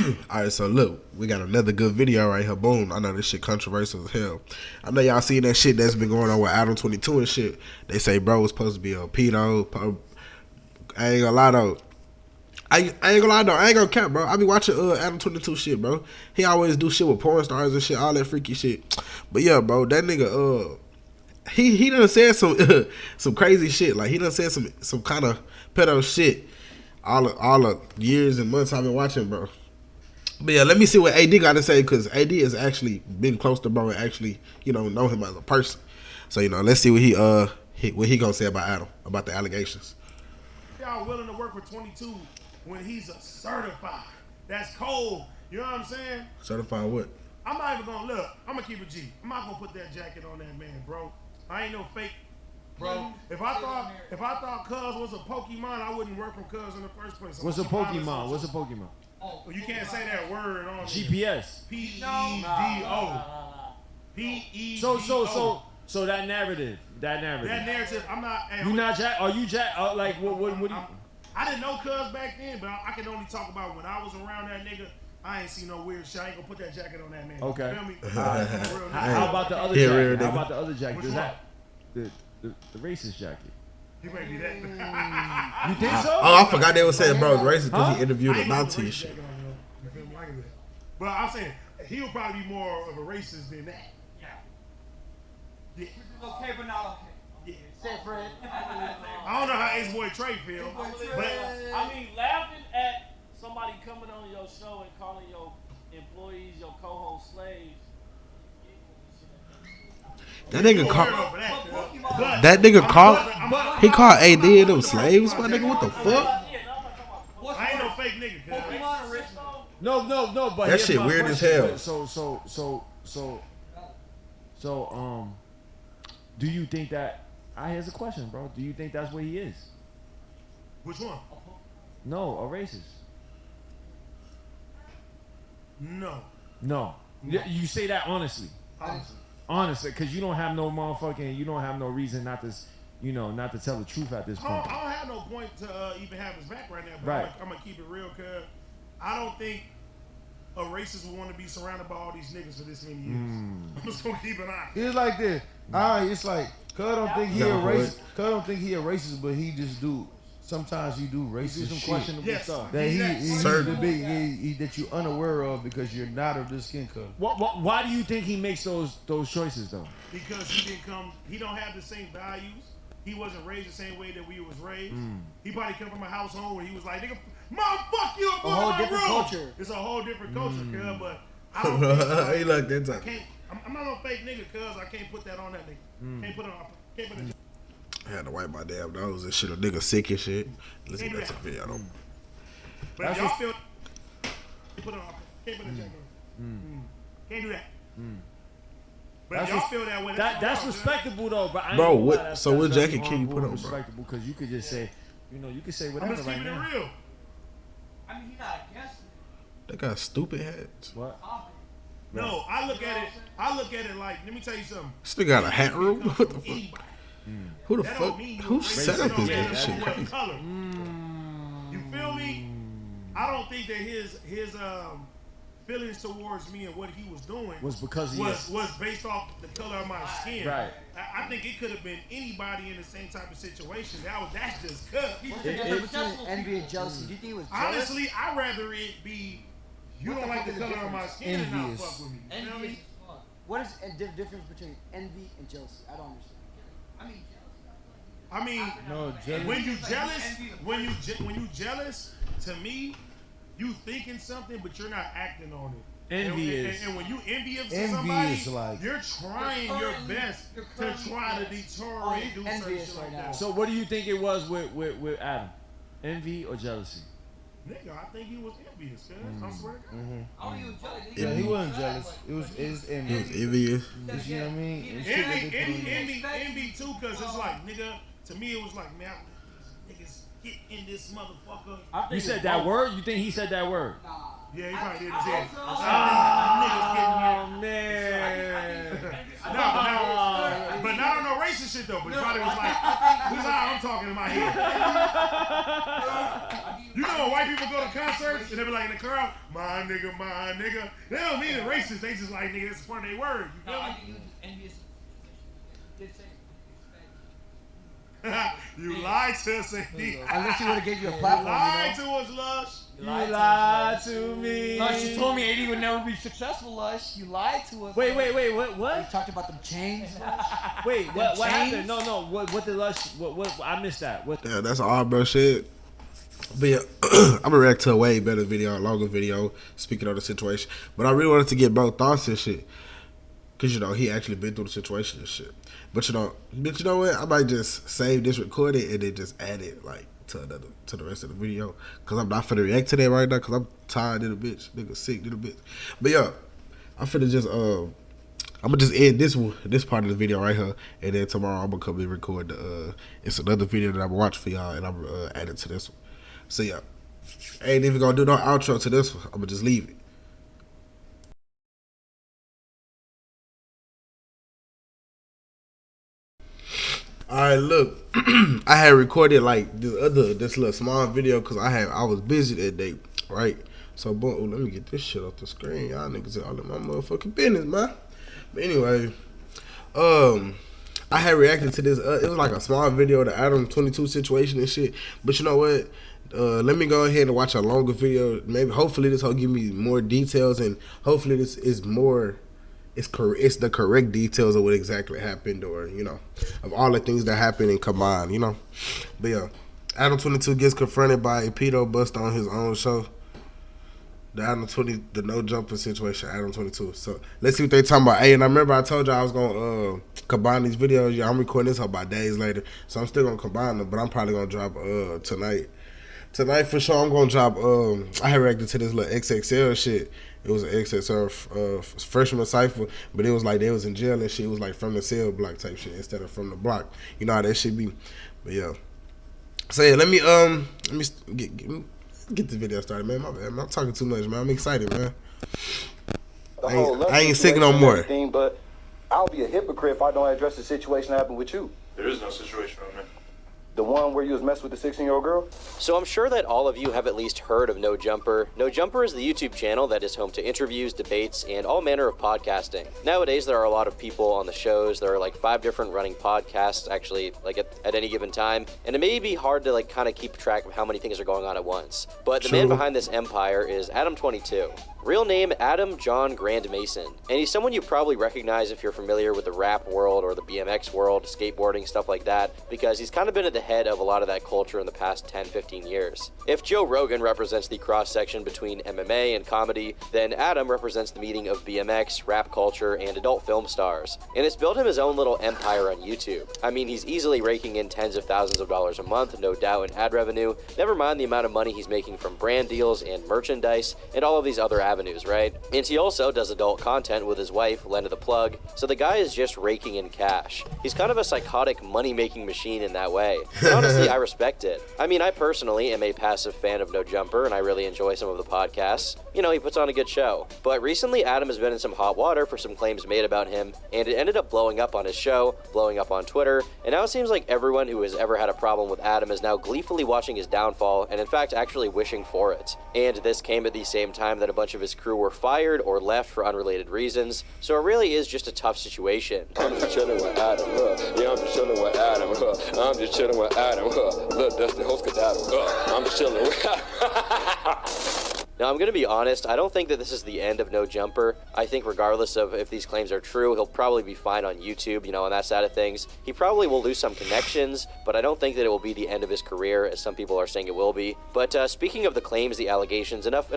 All right, so look, we got another good video right here. Boom. I know this shit controversial as hell. I know y'all seen that shit that's been going on with Adam22 and shit. They say bro was supposed to be a pedo. I ain't gonna lie though. I ain't gonna lie though. I ain't gonna cap, bro. I be watching Adam22 shit, bro. He always do shit with porn stars and shit, all that freaky shit. But yeah, bro, that nigga he done said some some crazy shit. Like he done said some kind of pedo shit. All the years and months I've been watching, bro. But yeah, let me see what AD got to say, because AD has actually been close to bro and actually, know him as a person. So, let's see what he gonna say about Adam, about the allegations. Y'all willing to work for 22 when he's a certified? That's cold. You know what I'm saying? Certified what? I'm not even gonna look. I'm gonna keep it G. I'm not gonna put that jacket on that man, bro. I ain't no fake, bro. If I thought Cuz was a Pokemon, I wouldn't work for Cuz in the first place. What's a Pokemon? What's a Pokemon? Oh, you can't say that word on GPS. PEDO. PEDO. So that narrative. That narrative. I'm not. You not Jack? Are you Jack? Like what? Do you? I didn't know Cuz back then, but I can only talk about when I was around that nigga. I ain't see no weird shit. I ain't gonna put that jacket on that man. Okay. You feel me? How about the other jacket? How about the other jacket? Which one? The racist jacket. You may be that. You think so? Oh, I forgot they were saying bro was racist because he interviewed a Nazi and shit. But I'm saying he would probably be more of a racist than that. Yeah. Okay, but not okay. Yeah. Say Fred. I don't know how Ace Boy Trey feel, but I mean, laughing at somebody coming on your show and calling your employees, your co-host slaves. That nigga called AD and them slaves, my nigga. What the fuck? I ain't no fake nigga. No, but that shit weird as hell. So, do you think that? Here's a question, bro. Do you think that's what he is? Which one? No, a racist. No. You say that honestly. Honestly, because you don't have no reason not to tell the truth at this point. I don't have no point to even have his back right now, but right. I'm gonna keep it real, cuz I don't think a racist would want to be surrounded by all these niggas for this many years. I'm just gonna keep an eye. It's like this. It's like Cuz don't think he a racist. Cuz don't think he a racist, but he just do. Sometimes he do racist some shit questionable stuff that that you unaware of because you're not of this skin color. Why do you think he makes those choices though? Because he don't have the same values. He wasn't raised the same way that we was raised. He probably come from a household where he was like, nigga, mom, fuck you, I'm going to my room. Culture. It's a whole different culture, cuz, but I don't think, he like that type. I'm not no fake nigga, cuz I can't put that on that nigga. Can't put it on. I had to wipe my damn nose and shit. A nigga sick and shit. Listen to that video though. But if y'all still put it on. Can't put a jacket on. Can't do that. But if y'all feel that way, that's respectable though. But I bro, what? So what jacket can you put on, bro? Respectable because you could just say, you could say whatever. I'm just keeping it real. I mean, he not a guest. They got stupid hats. What? No, I look at it like, let me tell you something. This nigga got a hat room? What the fuck? Who the fuck? Who set up this shit? You feel me? I don't think that his feelings towards me and what he was doing was because was based off the color of my skin. Right. I think it could have been anybody in the same type of situation. That's just cut. What's the difference between envy and jealousy? Do you think it was jealous? Honestly, I'd rather it be you don't like the color of my skin and not fuck with me. Envy. What is the difference between envy and jealousy? I don't understand. I mean, no, when you jealous, to me, you thinking something, but you're not acting on it. Envious. And when you envious of somebody, you're trying your best to try to deter or do certain shit like that. So what do you think it was with Adam? Envy or jealousy? Nigga, I think he was envious, cuz. I swear to God. I don't even jealous. Yeah, he wasn't jealous. It's envy. He was envious. You know what I mean? Envy too, cuz it's like, nigga, to me it was like, man, niggas get in this motherfucker. You said that word? You think he said that word? Yeah, he probably did. Niggas man. getting here. But not on no racist shit though, but he probably was like, this is how I'm talking in my head. You know when white people go to concerts and they be like in the crowd, my nigga. They don't mean it racist. They just like, nigga, it's part of their word. You feel me? Envious. You lied to us, AD. Unless he would have gave you a platform. You lied to us, Lush. You lied to me. Lush, you told me AD would never be successful, Lush. You lied to us. Wait, what? You talked about them chains. Wait, what chains? happened? No, what did Lush, what, I missed that. What? Yeah, that's all, bro, shit. But yeah, I'm gonna react to a way better video, a longer video, speaking of the situation. But I really wanted to get bro thoughts and shit. Cause you know, he actually been through the situation and shit. But you know what? I might just save this recording and then just add it like to the rest of the video. Cause I'm not finna react to that right now. Cause I'm tired little bitch, nigga sick little bitch. But yeah, I'm finna just I'm gonna just end this part of the video right here, and then tomorrow I'm gonna come and record it's another video that I'm gonna watch for y'all, and I'm gonna add it to this one. So yeah, I ain't even gonna do no outro to this one. I'm gonna just leave it. Alright, look, I had recorded like this little small video because I was busy that day, right? So boom, let me get this shit off the screen. Y'all niggas all in my motherfucking business, man. But anyway, I had reacted to this. It was like a small video, the Adam22 situation and shit. But you know what? Let me go ahead and watch a longer video. Maybe, hopefully, this will give me more details, and hopefully, this is more. It's the correct details of what exactly happened, or you know, of all the things that happened and combined, you know. But yeah, Adam22 gets confronted by a pedo bust on his own show. The the no jumper situation, Adam22. So let's see what they talking about. Hey, and I remember I told you I was gonna combine these videos. Yeah, I'm recording this about days later, so I'm still gonna combine them, but I'm probably gonna drop tonight. Tonight for sure, I'm gonna drop. I had reacted to this little XXL shit. It was an XXL freshman cipher, but it was like they was in jail and shit. It was like from the cell block type shit instead of from the block. You know how that shit be. But yeah. So yeah, let me get the video started, man. My bad, man. I'm talking too much, man. I'm excited, man. I ain't sick no more. But I'll be a hypocrite if I don't address the situation that happened with you. There is no situation, man. The one where you was messing with the 16-year-old girl? So I'm sure that all of you have at least heard of No Jumper. No Jumper is the YouTube channel that is home to interviews, debates, and all manner of podcasting. Nowadays, there are a lot of people on the shows. There are like 5 different running podcasts, actually, like at any given time. And it may be hard to like kind of keep track of how many things are going on at once. But the man behind this empire is Adam22. Real name, Adam John Grand Mason. And he's someone you probably recognize if you're familiar with the rap world or the BMX world, skateboarding, stuff like that, because he's kind of been at the head of a lot of that culture in the past 10-15 years. If Joe Rogan represents the cross-section between MMA and comedy, then Adam represents the meeting of BMX, rap culture, and adult film stars. And it's built him his own little empire on YouTube. I mean, he's easily raking in tens of thousands of dollars a month, no doubt, in ad revenue, never mind the amount of money he's making from brand deals and merchandise, and all of these other avenues, right? And he also does adult content with his wife, Lena the Plug, so the guy is just raking in cash. He's kind of a psychotic money-making machine in that way. And honestly, I respect it. I mean, I personally am a passive fan of No Jumper, and I really enjoy some of the podcasts. You know, he puts on a good show. But recently, Adam has been in some hot water for some claims made about him, and it ended up blowing up on his show, blowing up on Twitter, and now it seems like everyone who has ever had a problem with Adam is now gleefully watching his downfall, and in fact, actually wishing for it. And this came at the same time that a bunch of his crew were fired or left for unrelated reasons, so it really is just a tough situation. I'm just chilling with Adam, yeah, I'm just chilling with Adam, I'm just chilling with Adam, look, that's the host Adam, I'm just chilling with Adam. Now, I'm going to be honest, I don't think that this is the end of No Jumper. I think regardless of if these claims are true, he'll probably be fine on YouTube, you know, on that side of things. He probably will lose some connections, but I don't think that it will be the end of his career, as some people are saying it will be. But speaking of the claims, the allegations, enough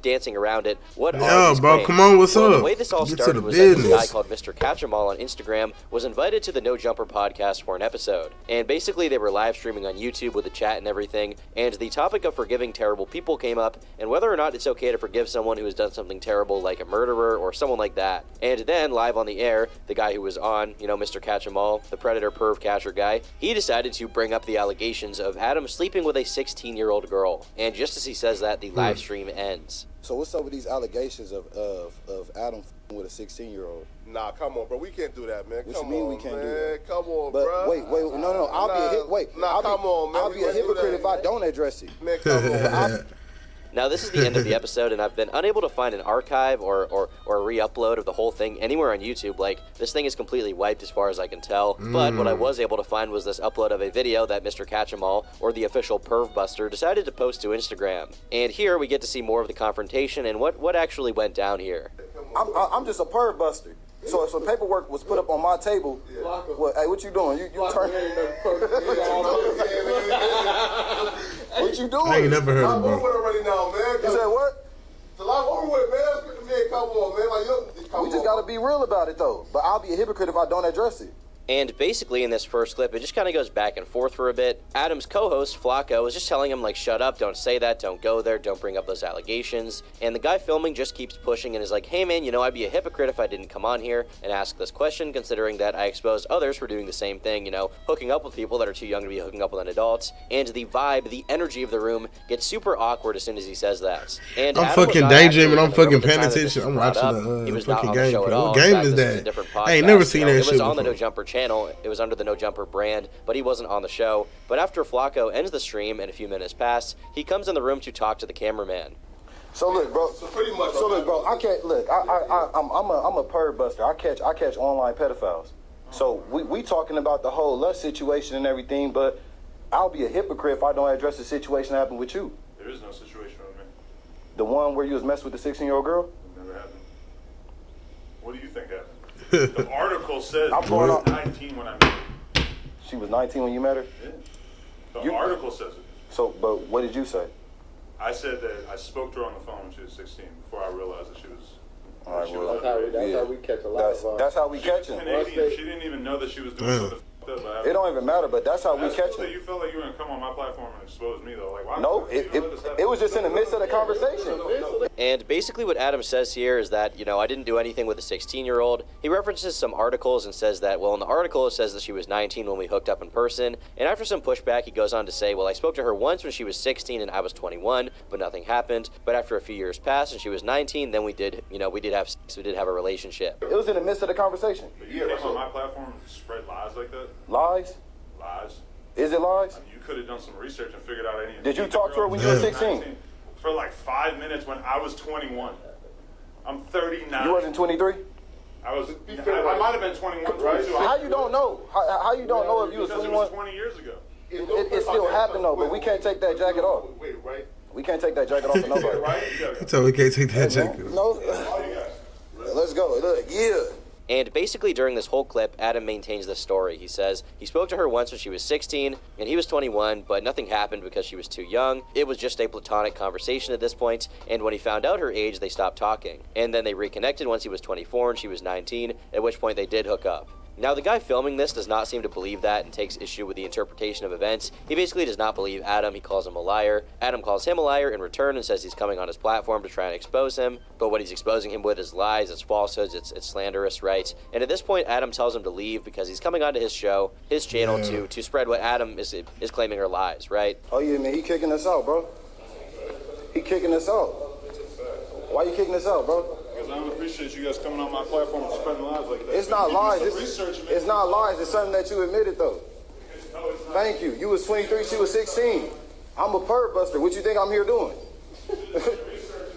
dancing around it. What are these claims? Come on, what's up? The way this all started was that this guy called Mr. Catch-em-all on Instagram was invited to the No Jumper podcast for an episode. And basically, they were live streaming on YouTube with a chat and everything, and the topic of forgiving terrible people came up, and whether whether or not it's okay to forgive someone who has done something terrible like a murderer or someone like that. And then, live on the air, the guy who was on, Mr. Catch-em-all, the predator perv catcher guy, he decided to bring up the allegations of Adam sleeping with a 16-year-old girl. And just as he says that, the live stream ends. So what's up with these allegations of Adam with a 16-year-old? Nah, come on, bro. We can't do that, man. What Come you mean on, we can't man. do that? Come on, but bro. Wait, no. I'll be a hypocrite if I don't address it. Man, come on. Now, this is the end of the episode, and I've been unable to find an archive or a re-upload of the whole thing anywhere on YouTube. Like, this thing is completely wiped as far as I can tell. But what I was able to find was this upload of a video that Mr. Catch-em-all, or the official perv buster, decided to post to Instagram. And here we get to see more of the confrontation and what actually went down here. I'm just a perv buster. So if some paperwork was put up on my table, hey, what you doing? You turn. What you doing? I ain't never heard of it. Already now, man. You said what? The life over with, man. Come on, man. We just gotta be real about it, though. But I'll be a hypocrite if I don't address it. And basically in this first clip, it just kind of goes back and forth for a bit. Adam's co-host, Flacco, is just telling him, like, shut up, don't say that, don't go there, don't bring up those allegations. And the guy filming just keeps pushing and is like, hey man, I'd be a hypocrite if I didn't come on here and ask this question, considering that I exposed others for doing the same thing, hooking up with people that are too young to be hooking up with an adult. And the vibe, the energy of the room gets super awkward as soon as he says that. And I'm fucking daydreaming, I'm fucking paying attention, I'm watching he was the not fucking on the game. show at all. What game is This that? a different I ain't never podcast. seen that It shit was on the before. No Jumper channel. It was under the No Jumper brand, but he wasn't on the show. But after Flacco ends the stream and a few minutes pass, he comes in the room to talk to the cameraman. So look, bro. I can't look. I'm a perv buster. I catch online pedophiles. So we talking about the whole lust situation and everything, but I'll be a hypocrite if I don't address the situation that happened with you. There is no situation with me. The one where you was messing with the 16-year-old girl? It never happened. What do you think happened? The article says I'm she going was on. 19 when I met her. She was 19 when you met her? Yeah. The article says it. So, but what did you say? I said that I spoke to her on the phone when she was 16 before I realized that she was. All right, she well, was that's how we catch a lot. That's how we catch them. Canadian. She didn't even know that she was doing something fucked up. It don't even matter, but that's how we catch them. them. You felt like you were gonna come on my platform and expose me though. Like, why? No, it was just in the midst of the conversation. And basically what Adam says here is that, I didn't do anything with a 16-year-old. He references some articles and says that, well, in the article it says that she was 19 when we hooked up in person. And after some pushback, he goes on to say, well, I spoke to her once when she was 16 and I was 21, but nothing happened. But after a few years passed and she was 19, then we did have sex, we did have a relationship. It was in the midst of the conversation. But you came on my platform and spread lies like that? Lies? Lies. Is it lies? I mean, you could have done some research and figured out any. Did you talk to her when you were 16? For like 5 minutes when I was 21. I'm 39. You wasn't 23? I might have been 21, right? How you don't know? How you don't know if you was 21? Because it was 20 years ago. It still happened though, but we can't take that jacket off. We can't take that jacket off for nobody. He told me we can't take that jacket off. No. Let's go. Look, yeah. And basically during this whole clip, Adam maintains this story. He says he spoke to her once when she was 16 and he was 21, but nothing happened because she was too young. It was just a platonic conversation at this point, and when he found out her age, they stopped talking. And then they reconnected once he was 24 and she was 19, at which point they did hook up. Now, the guy filming this does not seem to believe that and takes issue with the interpretation of events. He basically does not believe Adam. He calls him a liar. Adam calls him a liar in return and says he's coming on his platform to try and expose him. But what he's exposing him with is lies, it's falsehoods, it's slanderous, right? And at this point, Adam tells him to leave because he's coming onto his show, his channel, to spread what Adam is claiming are lies, right? Oh yeah, man, he kicking us out, bro. He kicking us out. Why you kicking us out, bro? Because I don't appreciate you guys coming on my platform and spreading lies like that. It's not lies. It's not lies. It's something that you admitted, though. Thank you. You was 23. She was 16. I'm a perv buster. What you think I'm here doing?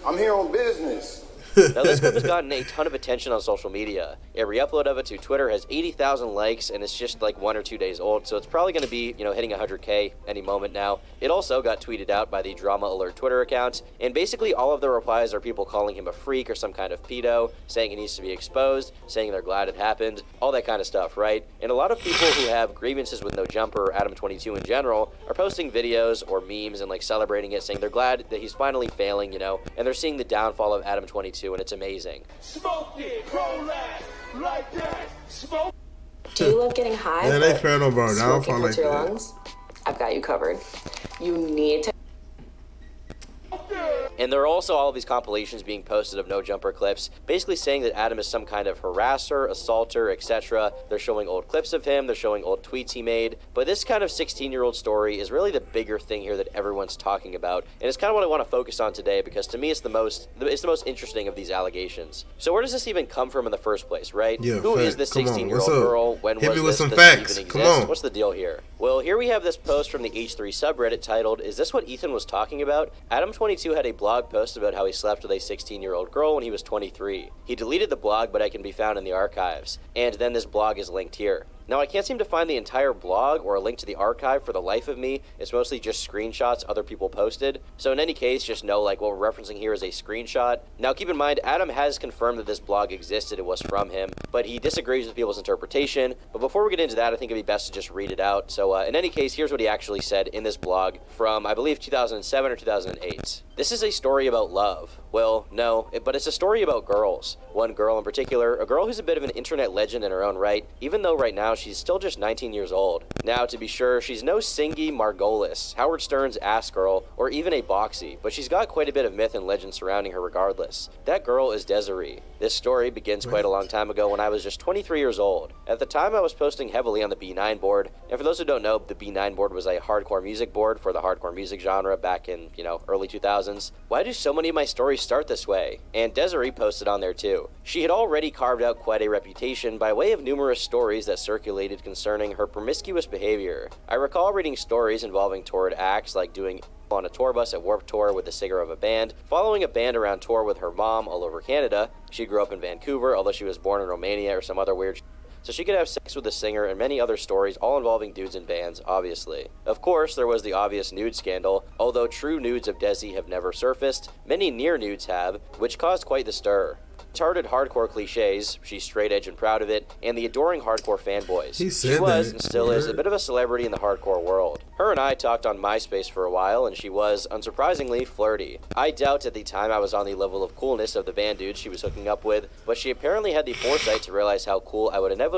I'm here on business. Now, this clip has gotten a ton of attention on social media. A re-upload of it to Twitter has 80,000 likes, and it's just like 1 or 2 days old, so it's probably going to be, hitting 100K any moment now. It also got tweeted out by the Drama Alert Twitter account, and basically all of the replies are people calling him a freak or some kind of pedo, saying he needs to be exposed, saying they're glad it happened, all that kind of stuff, right? And a lot of people who have grievances with No Jumper or Adam22 in general are posting videos or memes and celebrating it, saying they're glad that he's finally failing, and they're seeing the downfall of Adam22, and it's amazing. Smoke it, roll that, like that, smoke. Do you love getting high? Yeah, they fair no bro. Downfall like your that. lungs? I've got you covered. You need to. And there are also all of these compilations being posted of No Jumper clips, basically saying that Adam is some kind of harasser, assaulter, etc. They're showing old clips of him, they're showing old tweets he made, but this kind of 16-year-old story is really the bigger thing here that everyone's talking about, and it's kind of what I want to focus on today, because to me it's the most interesting of these allegations. So where does this even come from in the first place, right? Yeah, Who is this 16-year-old girl? When Hit was me with this? some Does facts. it even Come exist? on. What's the deal here? Well, here we have this post from the H3 subreddit titled, "Is this what Ethan was talking about?" Adam22 had a blog post about how he slept with a 16-year-old girl when he was 23. He deleted the blog, but it can be found in the archives. And then this blog is linked here. Now, I can't seem to find the entire blog or a link to the archive for the life of me. It's mostly just screenshots other people posted. So in any case, just know like what we're referencing here is a screenshot. Now, keep in mind, Adam has confirmed that this blog existed. It was from him, but he disagrees with people's interpretation. But before we get into that, I think it'd be best to just read it out. So in any case, here's what he actually said in this blog from, I believe, 2007 or 2008. "This is a story about love. Well, no, but it's a story about girls. One girl in particular, a girl who's a bit of an internet legend in her own right, even though right now she's still just 19 years old. Now, to be sure, she's no Singy Margolis, Howard Stern's ass girl, or even a Boxy, but she's got quite a bit of myth and legend surrounding her regardless. That girl is Desiree. This story begins quite a long time ago when I was just 23 years old. At the time, I was posting heavily on the B9 board, and for those who don't know, the B9 board was a hardcore music board for the hardcore music genre back in, early 2000s. Why do so many of my stories start this way? And Desiree posted on there too. She had already carved out quite a reputation by way of numerous stories that circulated concerning her promiscuous behavior. I recall reading stories involving torrid acts like doing on a tour bus at Warped Tour with the singer of a band, following a band around tour with her mom all over Canada. She grew up in Vancouver, although she was born in Romania or some other weird so she could have sex with the singer, and many other stories, all involving dudes in bands, obviously. Of course, there was the obvious nude scandal, although true nudes of Desi have never surfaced. Many near nudes have, which caused quite the stir. Retarded hardcore cliches, she's straight edge and proud of it, and the adoring hardcore fanboys. She was, and still is, a bit of a celebrity in the hardcore world. Her and I talked on MySpace for a while, and she was, unsurprisingly, flirty. I doubt at the time I was on the level of coolness of the band dudes she was hooking up with, but she apparently had the foresight to realize how cool I would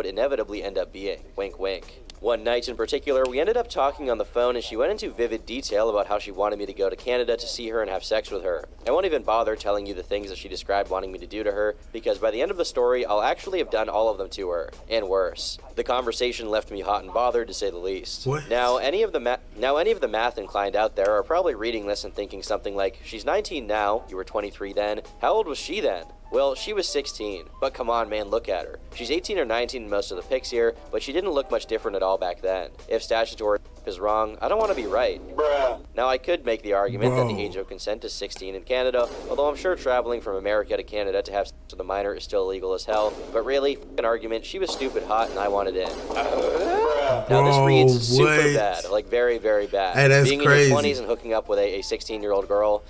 inevitably end up being. Wink wink. One night in particular, we ended up talking on the phone, and she went into vivid detail about how she wanted me to go to Canada to see her and have sex with her. I won't even bother telling you the things that she described wanting me to do to her, because by the end of the story, I'll actually have done all of them to her, and worse. The conversation left me hot and bothered, to say the least. What? Now, any of the math inclined out there are probably reading this and thinking something like, she's 19 now, you were 23 then, how old was she then? Well, she was 16, but come on, man, look at her. She's 18 or 19 in most of the pics here, but she didn't look much different at all back then. If statutory is wrong, I don't want to be right. Bruh. Now, I could make the argument that the age of consent is 16 in Canada, although I'm sure traveling from America to Canada to have sex with a minor is still illegal as hell. But really, an argument, she was stupid hot and I wanted in. Now, this reads super bad, like very, very bad. Hey, that's Being crazy. in your 20s and hooking up with a 16-year-old girl,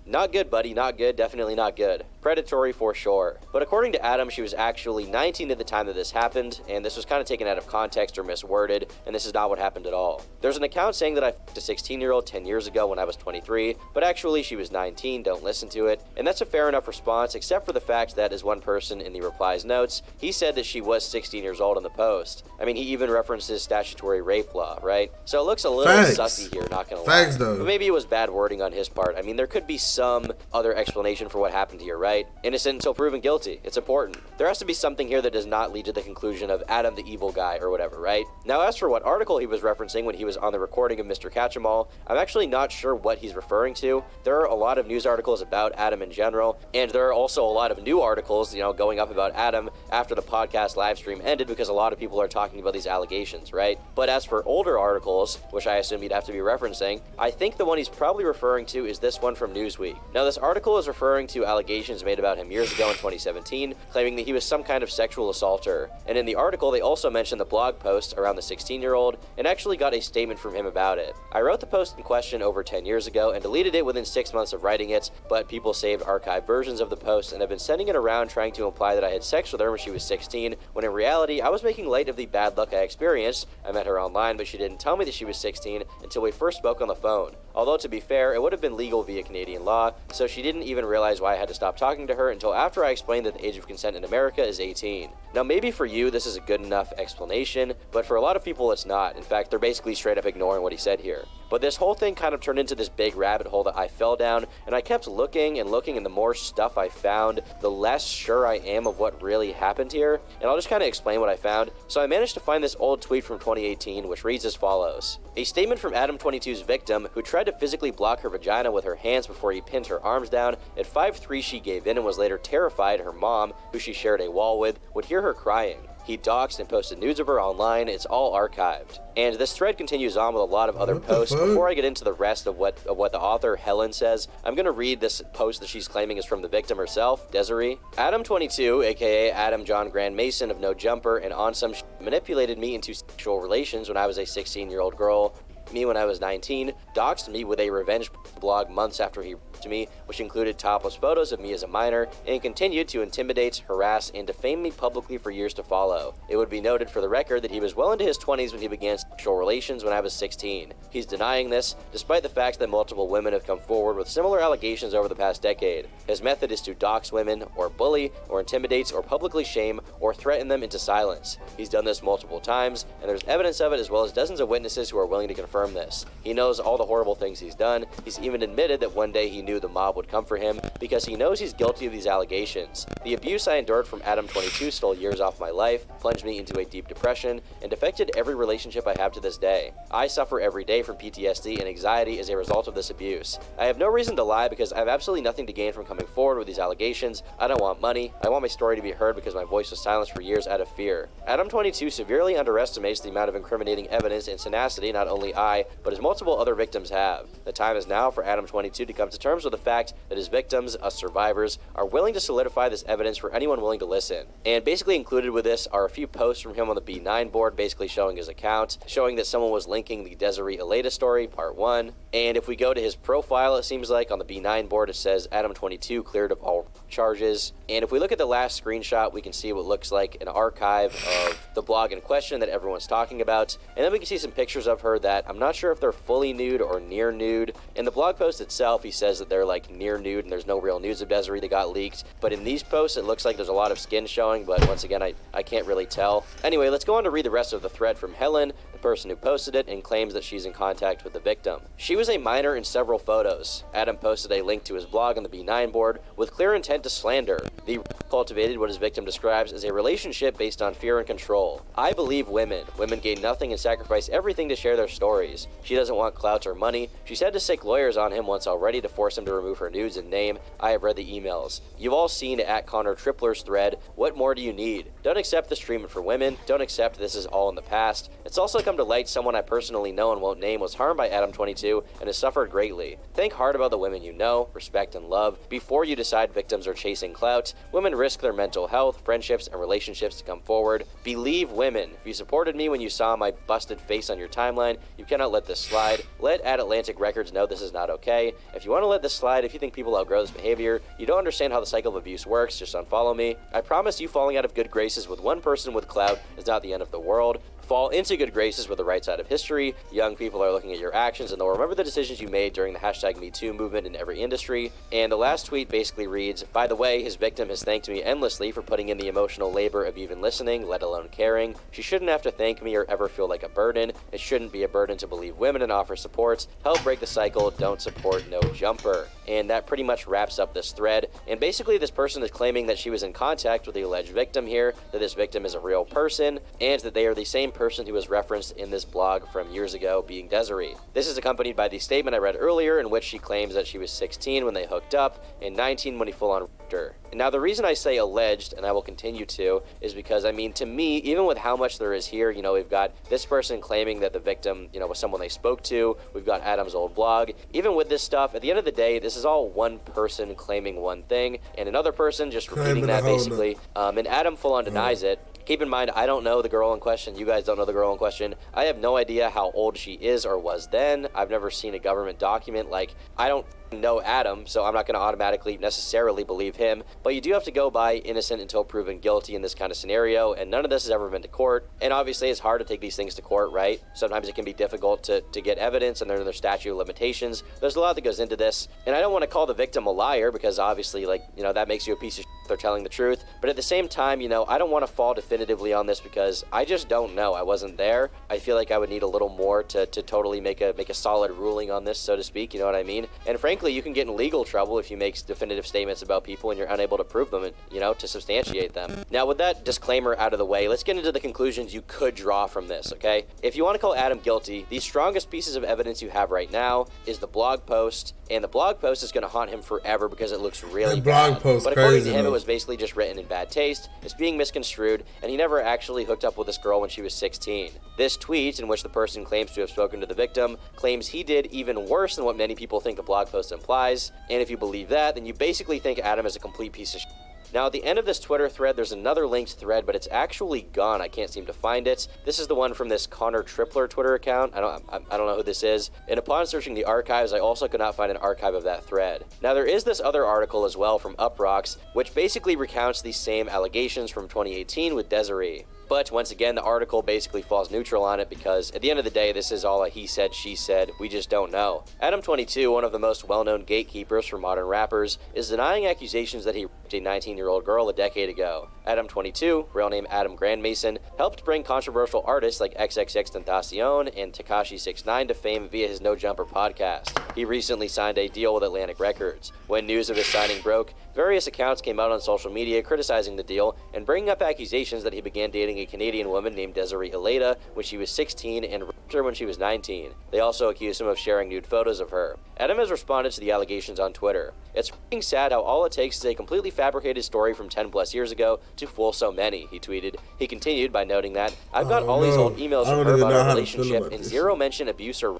not good, buddy, not good, definitely not good. Predatory for sure. But according to Adam, she was actually 19 at the time that this happened, and this was kind of taken out of context or misworded, and this is not what happened at all. There's an account saying that I fucked a 16-year-old 10 years ago when I was 23, but actually she was 19, don't listen to it, and that's a fair enough response, except for the fact that, as one person in the replies notes, he said that she was 16 years old in the post. I mean, he even references statutory rape law, right? So it looks a little sussy here, not gonna lie. Though. But maybe it was bad wording on his part. I mean, there could be some other explanation for what happened here, right? Innocent until proven guilty. It's important. There has to be something here that does not lead to the conclusion of Adam the evil guy or whatever, right? Now, as for what article he was referencing when he was on the recording of Mr. Catch-em-all, I'm actually not sure what he's referring to. There are a lot of news articles about Adam in general, and there are also a lot of new articles, going up about Adam after the podcast live stream ended, because a lot of people are talking about these allegations, right? But as for older articles, which I assume you'd have to be referencing, I think the one he's probably referring to is this one from Newsweek. Now, this article is referring to allegations made about him years ago in 2017, claiming that he was some kind of sexual assaulter. And in the article, they also mentioned the blog post around the 16-year-old, and actually got a statement from him about it. I wrote the post in question over 10 years ago and deleted it within 6 months of writing it, but people saved archived versions of the post and have been sending it around trying to imply that I had sex with her when she was 16, when in reality, I was making light of the bad luck I experienced. I met her online, but she didn't tell me that she was 16 until we first spoke on the phone. Although, to be fair, it would have been legal via Canadian law, so she didn't even realize why I had to stop talking to her until after I explained that the age of consent in America is 18. Now maybe for you this is a good enough explanation, but for a lot of people it's not. In fact, they're basically straight up ignoring what he said here. But this whole thing kind of turned into this big rabbit hole that I fell down, and I kept looking and looking, and the more stuff I found, the less sure I am of what really happened here. And I'll just kind of explain what I found. So I managed to find this old tweet from 2018, which reads as follows. A statement from Adam22's victim, who tried to physically block her vagina with her hands before he pinned her arms down. At 5'3", she gave in and was later terrified her mom, who she shared a wall with, would hear her crying. He doxed and posted nudes of her online. It's all archived. And this thread continues on with a lot of other posts. Before I get into the rest of what the author, Helen, says, I'm going to read this post that she's claiming is from the victim herself, Desiree. Adam22, aka Adam John Grand Mason of No Jumper, and on some manipulated me into sexual relations when I was a 16-year-old girl. Me when I was 19, doxed me with a revenge blog months after he to me, which included topless photos of me as a minor, and continued to intimidate, harass, and defame me publicly for years to follow. It would be noted for the record that he was well into his 20s when he began sexual relations when I was 16. He's denying this, despite the fact that multiple women have come forward with similar allegations over the past decade. His method is to dox women, or bully, or intimidate, or publicly shame, or threaten them into silence. He's done this multiple times, and there's evidence of it as well as dozens of witnesses who are willing to confirm this. He knows all the horrible things he's done. He's even admitted that one day he knew the mob would come for him because he knows he's guilty of these allegations. The abuse I endured from Adam22 stole years off my life, plunged me into a deep depression, and affected every relationship I have to this day. I suffer every day from PTSD and anxiety as a result of this abuse. I have no reason to lie because I have absolutely nothing to gain from coming forward with these allegations. I don't want money. I want my story to be heard because my voice was silenced for years out of fear. Adam22 severely underestimates the amount of incriminating evidence and tenacity not only I, but as multiple other victims have. The time is now for Adam22 to come to terms with the fact that his victims, us survivors, are willing to solidify this evidence for anyone willing to listen. And basically included with this are a few posts from him on the B9 board, basically showing his account, showing that someone was linking the Desiree Aleda story, part 1. And if we go to his profile, it seems like on the B9 board it says Adam22 cleared of all charges. And if we look at the last screenshot, we can see what looks like an archive of the blog in question that everyone's talking about. And then we can see some pictures of her that I'm not sure if they're fully nude or near nude. In the blog post itself, he says that they're like near nude and there's no real nudes of Desiree that got leaked. But in these posts, it looks like there's a lot of skin showing, but once again, I can't really tell. Anyway, let's go on to read the rest of the thread from Helen, the person who posted it, and claims that she's in contact with the victim. She was a minor in several photos. Adam posted a link to his blog on the B9 board with clear intent to slander. The cultivated what his victim describes as a relationship based on fear and control. I believe women. Women gain nothing and sacrifice everything to share their stories. She doesn't want clout or money. She's had to sick lawyers on him once already to force him to remove her nudes and name. I have read the emails. You've all seen at Connor Tripler's thread. What more do you need? Don't accept this treatment for women. Don't accept this is all in the past. It's also come to light someone I personally know and won't name was harmed by Adam22 and has suffered greatly. Think hard about the women you know, respect, and love before you decide victims are chasing clout. Women risk their mental health, friendships, and relationships to come forward. Believe women. If you supported me when you saw my busted face on your timeline, you cannot let this slide. Let Atlantic Records know this is not okay. If you want to let this slide, if you think people outgrow this behavior, you don't understand how the cycle of abuse works, just unfollow me. I promise you falling out of good graces with one person with clout is not the end of the world. Fall into good graces with the right side of history. Young people are looking at your actions and they'll remember the decisions you made during the #MeToo movement in every industry. And the last tweet basically reads, by the way, his victim has thanked me endlessly for putting in the emotional labor of even listening, let alone caring. She shouldn't have to thank me or ever feel like a burden. It shouldn't be a burden to believe women and offer support. Help break the cycle. Don't support No Jumper. And that pretty much wraps up this thread. And basically this person is claiming that she was in contact with the alleged victim here, that this victim is a real person, and that they are the same person who was referenced in this blog from years ago, being Desiree. This is accompanied by the statement I read earlier in which she claims that she was 16 when they hooked up and 19 when he full-on raped her. And now the reason I say alleged, and I will continue to, is because, I mean, to me, even with how much there is here, you know, we've got this person claiming that the victim, you know, was someone they spoke to, we've got Adam's old blog. Even with this stuff, at the end of the day, this is all one person claiming one thing, and another person just repeating that basically, and Adam full-on denies it. Keep in mind, I don't know the girl in question. You guys don't know the girl in question. I have no idea how old she is or was then. I've never seen a government document. Like, I don't know Adam, so I'm not going to automatically necessarily believe him, but you do have to go by innocent until proven guilty in this kind of scenario, and none of this has ever been to court, and obviously it's hard to take these things to court, right? Sometimes it can be difficult to get evidence, and there's statute of limitations. There's a lot that goes into this, and I don't want to call the victim a liar, because obviously, like, you know, that makes you a piece of shit if they're telling the truth, but at the same time, you know, I don't want to fall definitively on this because I just don't know. I wasn't there. I feel like I would need a little more to totally make a solid ruling on this, so to speak, you know what I mean? And frankly, you can get in legal trouble if you make definitive statements about people and you're unable to prove them, and, you know, to substantiate them. Now, with that disclaimer out of the way, let's get into the conclusions you could draw from this, okay? If you want to call Adam guilty, the strongest pieces of evidence you have right now is the blog post, and the blog post is going to haunt him forever because it looks really bad. But according to him, it was basically just written in bad taste, it's being misconstrued, and he never actually hooked up with this girl when she was 16. This tweet, in which the person claims to have spoken to the victim, claims he did even worse than what many people think the blog post implies, and if you believe that, then you basically think Adam is a complete piece of shit. Now, at the end of this Twitter thread, there's another linked thread, but it's actually gone. I can't seem to find it. This is the one from this Connor Tripler Twitter account. I don't know who this is. And upon searching the archives, I also could not find an archive of that thread. Now, there is this other article as well from Uproxx, which basically recounts these same allegations from 2018 with Desiree. But once again, the article basically falls neutral on it because at the end of the day, this is all a he said, she said. We just don't know. Adam22, one of the most well-known gatekeepers for modern rappers, is denying accusations that he raped a 19-year-old girl a decade ago. Adam22, real name Adam Grandmason, helped bring controversial artists like XXXTentacion and Tekashi 6ix9ine to fame via his No Jumper podcast. He recently signed a deal with Atlantic Records. When news of his signing broke, various accounts came out on social media criticizing the deal and bringing up accusations that he began dating a Canadian woman named Desiree Aleda when she was 16 and raped her when she was 19. They also accused him of sharing nude photos of her. Adam has responded to the allegations on Twitter. It's f***ing sad how all it takes is a completely fabricated story from 10 plus years ago to fool so many, he tweeted. He continued by noting that, I've got all these old emails from her about our relationship and zero mention abuse or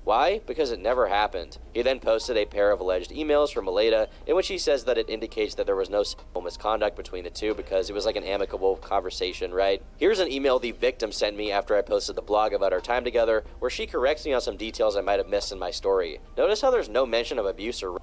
why? Because it never happened. He then posted a pair of alleged emails from Aleda in which he says that it indicates that there was no sexual misconduct between the two because it was like an amicable conversation, right? Here's an email the victim sent me after I posted the blog about our time together where she corrects me on some details I might have missed in my story. Notice how there's no mention of abuse or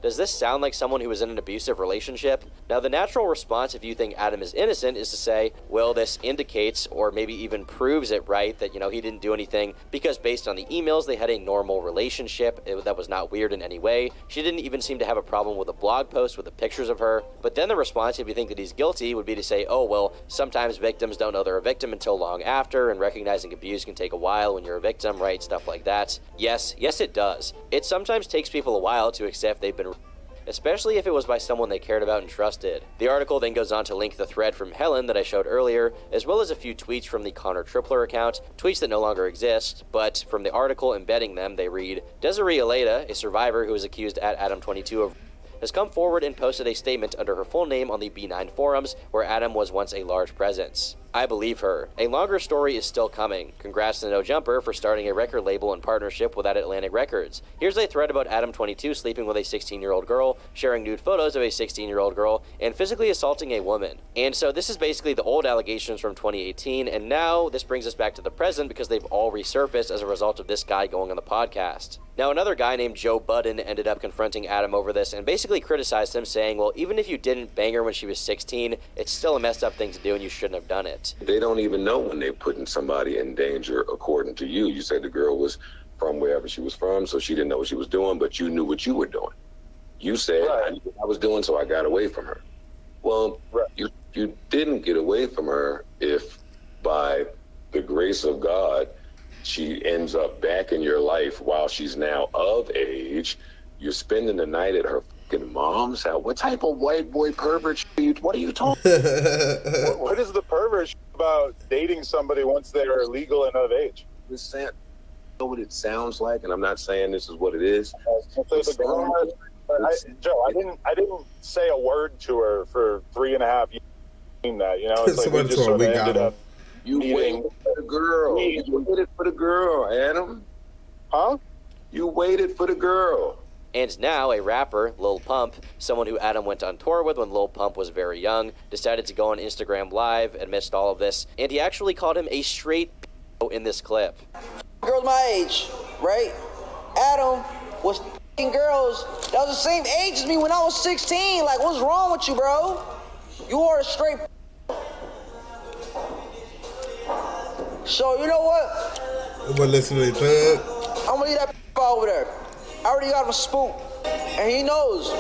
Does this sound like someone who is in an abusive relationship? Now, the natural response if you think Adam is innocent is to say, well, this indicates or maybe even proves it, right, that, you know, he didn't do anything because based on the emails, they had a normal relationship that was not weird in any way. She didn't even seem to have a problem with a blog post with the pictures of her. But then the response, if you think that he's guilty, would be to say, oh, well, sometimes victims don't know they're a victim until long after, and recognizing abuse can take a while when you're a victim, right, stuff like that. Yes, it does. It sometimes takes people a while to accept they've been especially if it was by someone they cared about and trusted. The article then goes on to link the thread from Helen that I showed earlier, as well as a few tweets from the Connor Tripler account, tweets that no longer exist, but from the article embedding them, they read, Desiree Aleda, a survivor who is accused at Adam22 of has come forward and posted a statement under her full name on the B9 forums, where Adam was once a large presence. I believe her. A longer story is still coming. Congrats to No Jumper for starting a record label in partnership with Atlantic Records. Here's a thread about Adam22 sleeping with a 16-year-old girl, sharing nude photos of a 16-year-old girl, and physically assaulting a woman. And so this is basically the old allegations from 2018, and now this brings us back to the present because they've all resurfaced as a result of this guy going on the podcast. Now, another guy named Joe Budden ended up confronting Adam over this and basically criticized him, saying, well, even if you didn't bang her when she was 16, it's still a messed up thing to do and you shouldn't have done it. They don't even know when they're putting somebody in danger according to you. You said the girl was from wherever she was from, so she didn't know what she was doing, but you knew what you were doing. You said, I knew what I was doing, so I got away from her. Well, you didn't get away from her if by the grace of God, she ends up back in your life while she's now of age. You're spending the night at her fucking mom's house. What type of white boy pervert what are you talking What is the pervert about dating somebody once they're legal and of age? Just saying, know what it sounds like, and I'm not saying this is what it is. Joe, I didn't say a word to her for 3.5 years. That, you know, it's like we just sort of ended up. You waited for the girl. You waited for the girl, Adam. Huh? You waited for the girl. And now a rapper, Lil Pump, someone who Adam went on tour with when Lil Pump was very young, decided to go on Instagram Live amidst all of this, and he actually called him a straight in this clip. Girls my age, right? Adam was girls that was the same age as me when I was 16. Like, what's wrong with you, bro? You are a straight. So, you know what? But listen to the thug. I'm gonna leave that over there. I already got him a spook. And he knows.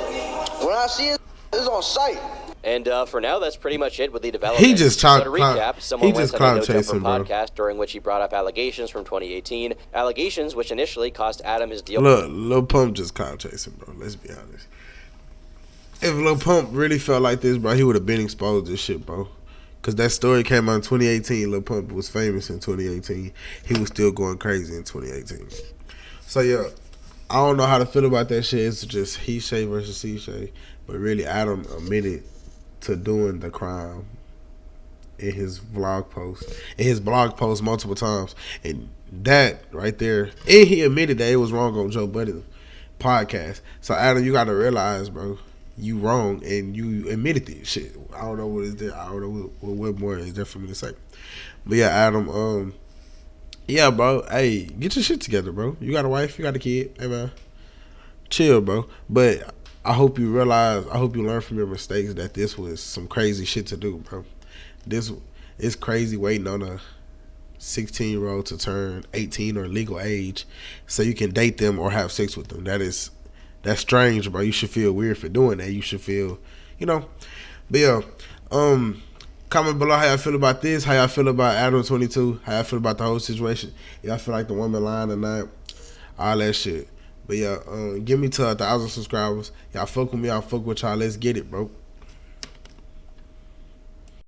When I see it, it's on sight. And for now, that's pretty much it with the development. He just so to recap, someone went on a No Jumper chasing, podcast during which he brought up allegations from 2018. Allegations which initially cost Adam his deal. Look, Lil Pump just cloud chasing, bro. Let's be honest. If Lil Pump really felt like this, bro, he would have been exposed to shit, bro. Because that story came out in 2018. Lil Pump was famous in 2018. He was still going crazy in 2018. So, yeah, I don't know how to feel about that shit. It's just he Shay versus C Shay. But really, Adam admitted to doing the crime in his blog post multiple times, and that right there, and he admitted that it was wrong on Joe Budden's podcast. So Adam, you got to realize, bro, you wrong, and you admitted this shit. I don't know what is there. I don't know what more is there for me to say. But yeah, Adam, yeah, bro. Hey, get your shit together, bro. You got a wife, you got a kid. Hey, man, chill, bro. But I hope you realize, I hope you learn from your mistakes that this was some crazy shit to do, bro. This is crazy waiting on a 16-year-old to turn 18 or legal age so you can date them or have sex with them. That's strange, bro. You should feel weird for doing that. You should feel, But yeah, comment below how y'all feel about this, how y'all feel about Adam22, how y'all feel about the whole situation. Y'all feel like the woman lying or not, all that shit. But yeah, give me to 1,000 subscribers. Y'all fuck with me, I'll fuck with y'all. Let's get it, bro.